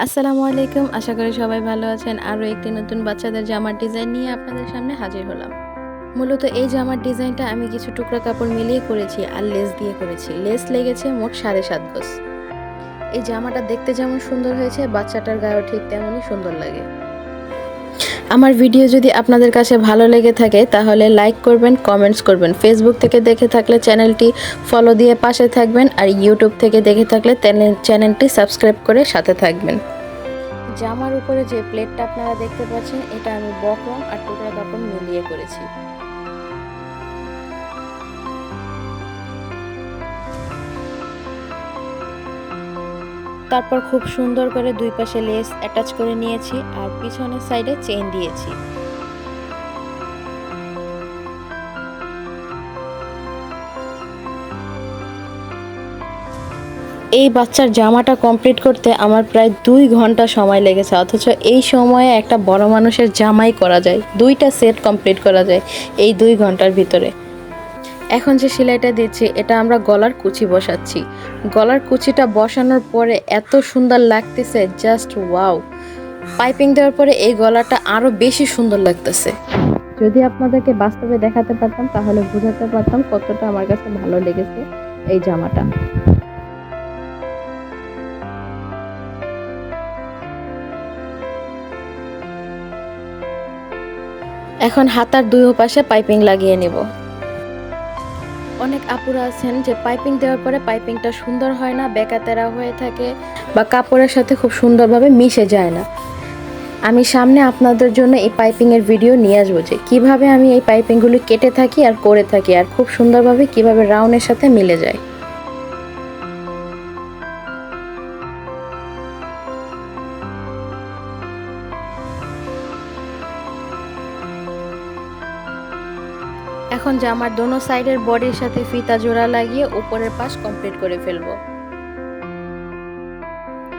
আসসালামু আলাইকুম, আশা করি সবাই ভালো আছেন। আরও একটি নতুন বাচ্চাদের জামার ডিজাইন নিয়ে আপনাদের সামনে হাজির হলাম। মূলত এই জামার ডিজাইনটা আমি কিছু টুকরা কাপড় মিলিয়ে করেছি আর লেস দিয়ে করেছি। লেস লেগেছে মোট 7.5 গজ। এই জামাটা দেখতে যেমন সুন্দর হয়েছে, বাচ্চাটার গায়েও ঠিক তেমনই সুন্দর লাগে। আমার ভিডিও যদি আপনাদের কাছে ভালো লেগে থাকে তাহলে লাইক করবেন, কমেন্টস করবেন। ফেসবুক থেকে দেখে থাকলে চ্যানেলটি ফলো দিয়ে পাশে থাকবেন, আর ইউটিউব থেকে দেখে থাকলে চ্যানেলটি সাবস্ক্রাইব করে সাথে থাকবেন। জামার উপরে যে প্লেটটা আপনারা দেখতে পাচ্ছেন, এটা আমি বকরম আর টুকরা কাপড় মিলিয়ে করেছি। তারপর খুব সুন্দর করে দুই পাশে লেস অ্যাটাচ করে নিয়েছি আর পিছনের সাইডে চেইন দিয়েছি। এই বাচ্চার জামাটা কমপ্লিট করতে আমার প্রায় 2 ঘন্টা সময় লেগেছে, অথচ এই সময়ে একটা বড় মানুষের জামাই করা যায়, 2টা সেট কমপ্লিট করা যায় এই 2 ঘন্টার ভিতরে। এখন যে সেলাইটা দিচ্ছি, এটা আমরা গলার কুচি বসাচ্ছি। গলার কুচিটা বসানোর পরে এত সুন্দর লাগতেছে, জাস্ট ওয়াও। পাইপিং দেওয়ার পরে এই গলাটা আরও বেশি সুন্দর লাগতেছে। যদি আপনাদেরকে বাস্তবে দেখাতে পারতাম তাহলে বোঝাতে পারতাম কতটা আমার কাছে ভালো লেগেছে এই জামাটা। এখন হাতার দুই পাশে পাইপিং লাগিয়ে নেব। অনেক আপুরা আছেন যে পাইপিং দেওয়ার পরে পাইপিংটা সুন্দর হয় না, বেকাতেরা হয়ে থাকে বা কাপড়ের সাথে খুব সুন্দরভাবে মিশে যায় না। আমি সামনে আপনাদের জন্য এই পাইপিংয়ের ভিডিও নিয়ে আসবো, যে কীভাবে আমি এই পাইপিংগুলি কেটে থাকি আর করে থাকি, আর খুব সুন্দরভাবে কিভাবে রাউন্ডের সাথে মিলে যায়। এখন জামার দোনো সাইডের বডির সাথে ফিতা জোড়া লাগিয়ে উপরের পাশ কমপ্লিট করে ফেলবো।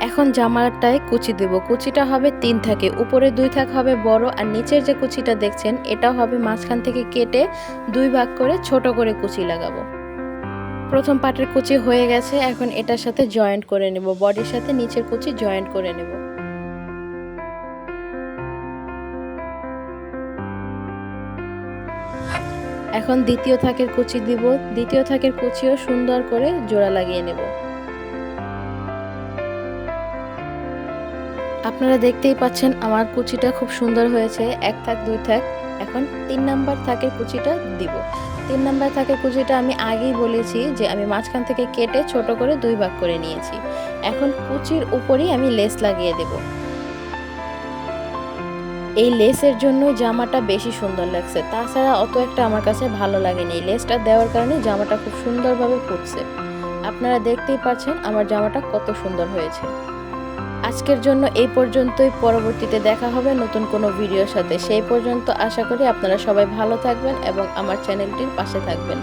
এখন জামাটায় কুচি দেব। কুচিটা হবে 3 থাকে, উপরে 2 থাক হবে বড়, আর নিচের যে কুচিটা দেখছেন এটা হবে মাঝখান থেকে কেটে 2 ভাগ করে ছোট করে কুচি লাগাবো। প্রথম পার্টের কুচি হয়ে গেছে, এখন এটার সাথে জয়েন্ট করে নেব, বডির সাথে নিচের কুচি জয়েন্ট করে নেব। এখন দ্বিতীয় থাকের কুচি দিব, দ্বিতীয় থাকের কুচিও সুন্দর করে জোড়া লাগিয়ে নেব। আপনারা দেখতেই পাচ্ছেন আমার কুচিটা খুব সুন্দর হয়েছে, 1 থাক 2 থাক। এখন 3 নাম্বার থাকের কুচিটা দিব। 3 নাম্বার থাকের কুচিটা আমি আগেই বলেছি যে আমি মাঝখান থেকে কেটে ছোট করে 2 ভাগ করে নিয়েছি। এখন কুচির উপরেই আমি লেস লাগিয়ে দেব। এই লেসের জন্য জামাটা বেশি সুন্দর লাগছে, তাছাড়া অত একটা আমার কাছে ভালো লাগেনি। এই লেসটা দেওয়ার কারণে জামাটা খুব সুন্দরভাবে ফুটছে। আপনারা দেখতেই পাচ্ছেন আমার জামাটা কত সুন্দর হয়েছে। আজকের জন্য এই পর্যন্তই, পরবর্তীতে দেখা হবে নতুন কোনো ভিডিওর সাথে। সেই পর্যন্ত আশা করি আপনারা সবাই ভালো থাকবেন এবং আমার চ্যানেলটির পাশে থাকবেন।